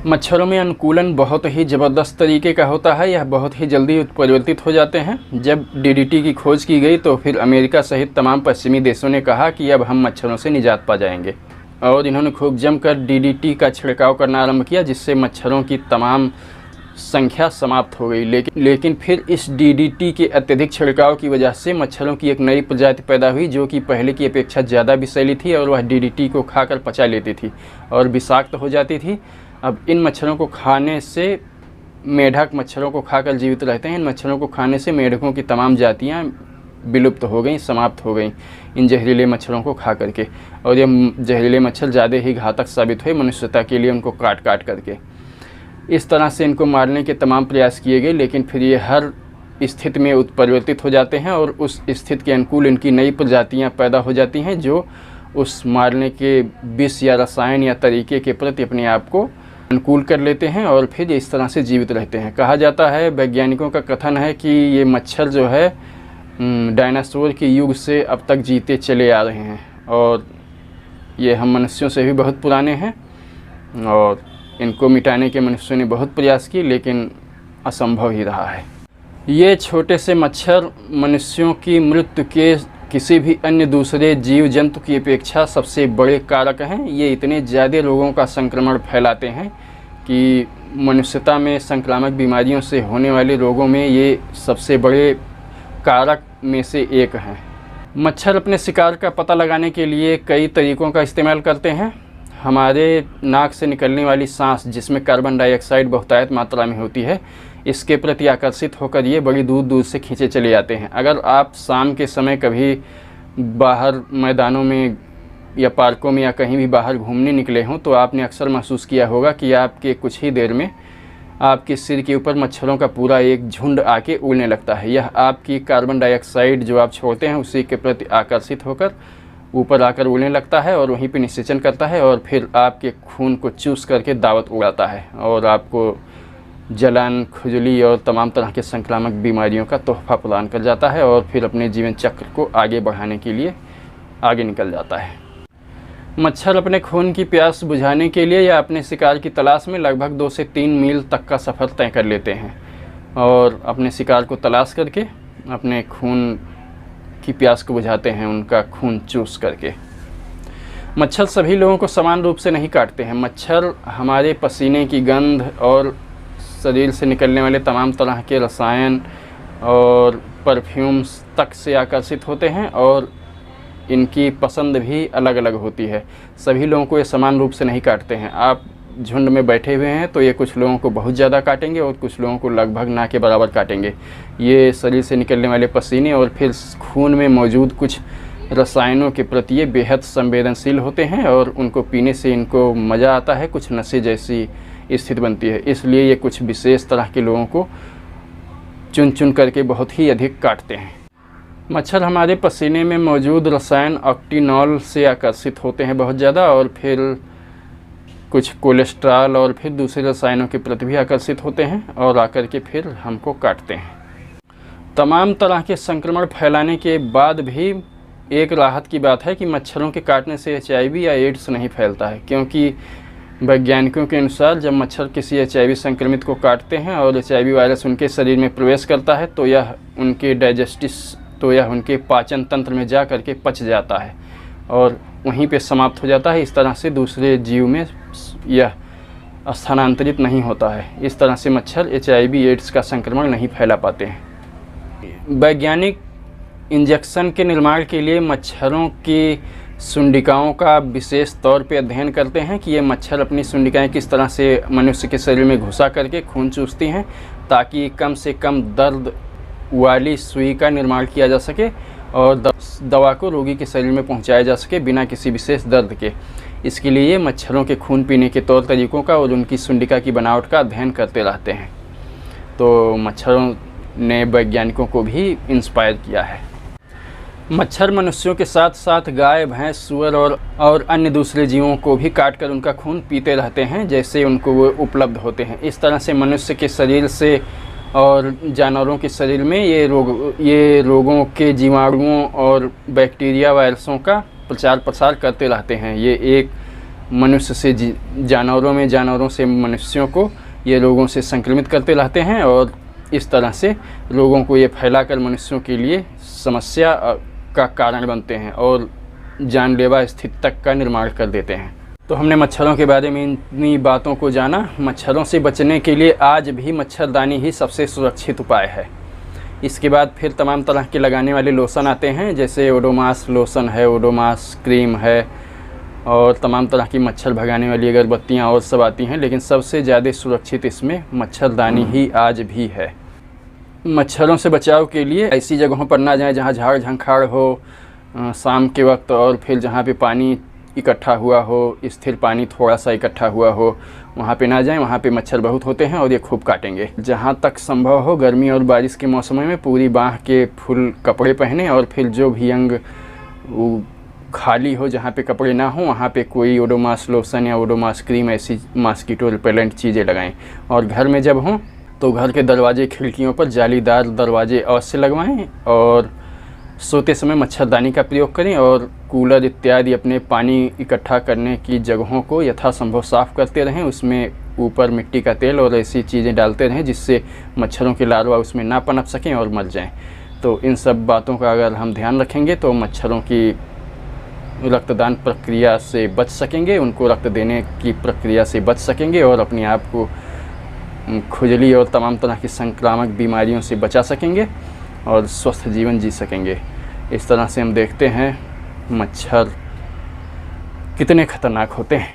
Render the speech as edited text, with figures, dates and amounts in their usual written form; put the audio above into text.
मच्छरों में अनुकूलन बहुत ही ज़बरदस्त तरीके का होता है। यह बहुत ही जल्दी उत्परिवर्तित हो जाते हैं। जब डीडीटी की खोज की गई तो फिर अमेरिका सहित तमाम पश्चिमी देशों ने कहा कि अब हम मच्छरों से निजात पा जाएंगे, और इन्होंने खूब जमकर डीडीटी का छिड़काव करना आरंभ किया, जिससे मच्छरों की तमाम संख्या समाप्त हो गई। लेकिन फिर इस डीडीटी के अत्यधिक छिड़काव की वजह से मच्छरों की एक नई प्रजाति पैदा हुई, जो कि पहले की अपेक्षा ज़्यादा विषैली थी और वह डीडीटी को खाकर पचा लेती थी और विषाक्त हो जाती थी। अब इन मच्छरों को खाने से, मेढक मच्छरों को खाकर जीवित रहते हैं, इन मच्छरों को खाने से मेढकों की तमाम जातियां विलुप्त हो गई, समाप्त हो गई इन जहरीले मच्छरों को खा करके। और ये जहरीले मच्छर ज़्यादा ही घातक साबित हुए मनुष्यता के लिए, उनको काट काट करके। इस तरह से इनको मारने के तमाम प्रयास किए गए, लेकिन फिर ये हर स्थिति में उत्परिवर्तित हो जाते हैं और उस स्थिति के अनुकूल इनकी नई प्रजातियाँ पैदा हो जाती हैं, जो उस मारने के विष या रसायन या तरीके के प्रति अपने आप को अनुकूल कर लेते हैं और फिर इस तरह से जीवित रहते हैं। कहा जाता है, वैज्ञानिकों का कथन है कि ये मच्छर जो है डायनासोर के युग से अब तक जीते चले आ रहे हैं, और ये हम मनुष्यों से भी बहुत पुराने हैं, और इनको मिटाने के मनुष्यों ने बहुत प्रयास किए, लेकिन असंभव ही रहा है। ये छोटे से मच्छर मनुष्यों की मृत्यु के किसी भी अन्य दूसरे जीव जंतु की अपेक्षा सबसे बड़े कारक हैं। ये इतने ज़्यादा रोगों का संक्रमण फैलाते हैं कि मनुष्यता में संक्रामक बीमारियों से होने वाले रोगों में ये सबसे बड़े कारक में से एक हैं। मच्छर अपने शिकार का पता लगाने के लिए कई तरीक़ों का इस्तेमाल करते हैं। हमारे नाक से निकलने वाली सांस, जिसमें कार्बन डाइऑक्साइड बहुतायत मात्रा में होती है, इसके प्रति आकर्षित होकर ये बड़ी दूर दूर से खींचे चले जाते हैं। अगर आप शाम के समय कभी बाहर मैदानों में या पार्कों में या कहीं भी बाहर घूमने निकले हों, तो आपने अक्सर महसूस किया होगा कि आपके कुछ ही देर में आपके सिर के ऊपर मच्छरों का पूरा एक झुंड आके उड़ने लगता है। यह आपकी कार्बन डाइऑक्साइड जो आप छोड़ते हैं उसी के प्रति आकर्षित होकर ऊपर आकर उड़ने लगता है और वहीं पर निषेचन करता है, और फिर आपके खून को चूस करके दावत उड़ाता है और आपको जलन, खुजली और तमाम तरह के संक्रामक बीमारियों का तोहफा प्रदान कर जाता है, और फिर अपने जीवन चक्र को आगे बढ़ाने के लिए आगे निकल जाता है। मच्छर अपने खून की प्यास बुझाने के लिए या अपने शिकार की तलाश में लगभग 2 से 3 मील तक का सफ़र तय कर लेते हैं, और अपने शिकार को तलाश करके अपने खून की प्यास को बुझाते हैं, उनका खून चूस करके। मच्छर सभी लोगों को समान रूप से नहीं काटते हैं। मच्छर हमारे पसीने की गंध और शरीर से निकलने वाले तमाम तरह के रसायन और परफ्यूम्स तक से आकर्षित होते हैं, और इनकी पसंद भी अलग अलग होती है। सभी लोगों को ये समान रूप से नहीं काटते हैं। आप झुंड में बैठे हुए हैं तो ये कुछ लोगों को बहुत ज़्यादा काटेंगे और कुछ लोगों को लगभग ना के बराबर काटेंगे। ये शरीर से निकलने वाले पसीने और फिर खून में मौजूद कुछ रसायनों के प्रति ये बेहद संवेदनशील होते हैं, और उनको पीने से इनको मज़ा आता है, कुछ नशे जैसी स्थिति बनती है। इसलिए ये कुछ विशेष तरह के लोगों को चुन चुन करके बहुत ही अधिक काटते हैं। मच्छर हमारे पसीने में मौजूद रसायन ऑक्टिनॉल से आकर्षित होते हैं बहुत ज़्यादा, और फिर कुछ कोलेस्ट्रॉल और फिर दूसरे रसायनों के प्रति भी आकर्षित होते हैं और आकर के फिर हमको काटते हैं। तमाम तरह के संक्रमण फैलाने के बाद भी एक राहत की बात है कि मच्छरों के काटने से HIV या एड्स नहीं फैलता है, क्योंकि वैज्ञानिकों के अनुसार जब मच्छर किसी HIV संक्रमित को काटते हैं और HIV वायरस उनके शरीर में प्रवेश करता है तो यह उनके पाचन तंत्र में जा करके पच जाता है और वहीं पे समाप्त हो जाता है। इस तरह से दूसरे जीव में यह स्थानांतरित नहीं होता है। इस तरह से मच्छर HIV एड्स का संक्रमण नहीं फैला पाते हैं। वैज्ञानिक इंजेक्शन के निर्माण के लिए मच्छरों की सुंडिकाओं का विशेष तौर पे अध्ययन करते हैं कि ये मच्छर अपनी सुंडिकाएं किस तरह से मनुष्य के शरीर में घुसा करके खून चूसती हैं, ताकि कम से कम दर्द वाली सुई का निर्माण किया जा सके और दवा को रोगी के शरीर में पहुंचाया जा सके बिना किसी विशेष दर्द के। इसके लिए ये मच्छरों के खून पीने के तौर तरीक़ों का और उनकी सुंडिका की बनावट का अध्ययन करते रहते हैं। तो मच्छरों ने वैज्ञानिकों को भी इंस्पायर किया है। मच्छर मनुष्यों के साथ साथ गाय, भैंस, सूअर और अन्य दूसरे जीवों को भी काटकर उनका खून पीते रहते हैं जैसे उनको वो उपलब्ध होते हैं। इस तरह से मनुष्य के शरीर से और जानवरों के शरीर में ये रोगों के जीवाणुओं और बैक्टीरिया, वायरसों का प्रचार प्रसार करते रहते हैं। ये एक मनुष्य से जानवरों से मनुष्यों को ये रोगों से संक्रमित करते रहते हैं और इस तरह से रोगों को ये फैलाकर मनुष्यों के लिए समस्या का कारण बनते हैं और जानलेवा स्थिति तक का निर्माण कर देते हैं। तो हमने मच्छरों के बारे में इतनी बातों को जाना। मच्छरों से बचने के लिए आज भी मच्छरदानी ही सबसे सुरक्षित उपाय है। इसके बाद फिर तमाम तरह के लगाने वाले लोशन आते हैं, जैसे ओडोमॉस लोशन है, ओडोमॉस क्रीम है और तमाम तरह की मच्छर भगाने वाली अगरबत्तियाँ और सब आती हैं, लेकिन सबसे ज़्यादा सुरक्षित इसमें मच्छरदानी ही आज भी है। मच्छरों से बचाव के लिए ऐसी जगहों पर ना जाएं जहां झाड़ झंखाड़ हो शाम के वक्त, और फिर जहां पे पानी इकट्ठा हुआ हो, स्थिर पानी थोड़ा सा इकट्ठा हुआ हो, वहां पे ना जाएं। वहां पे मच्छर बहुत होते हैं और ये खूब काटेंगे। जहां तक संभव हो गर्मी और बारिश के मौसम में पूरी बाँह के फुल कपड़े पहने और फिर जो भी अंग खाली हो, जहाँ पे कपड़े ना हो, वहाँ पे कोई ओडोमॉस लोशन या ओडोमॉस क्रीम ऐसी मॉस्किटो रिपेलेंट चीज़ें लगाएं। और घर में जब हों तो घर के दरवाजे खिड़कियों पर जालीदार दरवाजे अवश्य लगवाएं और सोते समय मच्छरदानी का प्रयोग करें और कूलर इत्यादि अपने पानी इकट्ठा करने की जगहों को यथासंभव साफ़ करते रहें। उसमें ऊपर मिट्टी का तेल और ऐसी चीज़ें डालते रहें जिससे मच्छरों के लार्वा उसमें ना पनप सकें और मर जाएं। तो इन सब बातों का अगर हम ध्यान रखेंगे तो मच्छरों की रक्तदान प्रक्रिया से बच सकेंगे, उनको रक्त देने की प्रक्रिया से बच सकेंगे और अपने आप को खुजली और तमाम तरह की संक्रामक बीमारियों से बचा सकेंगे और स्वस्थ जीवन जी सकेंगे। इस तरह से हम देखते हैं मच्छर कितने खतरनाक होते हैं।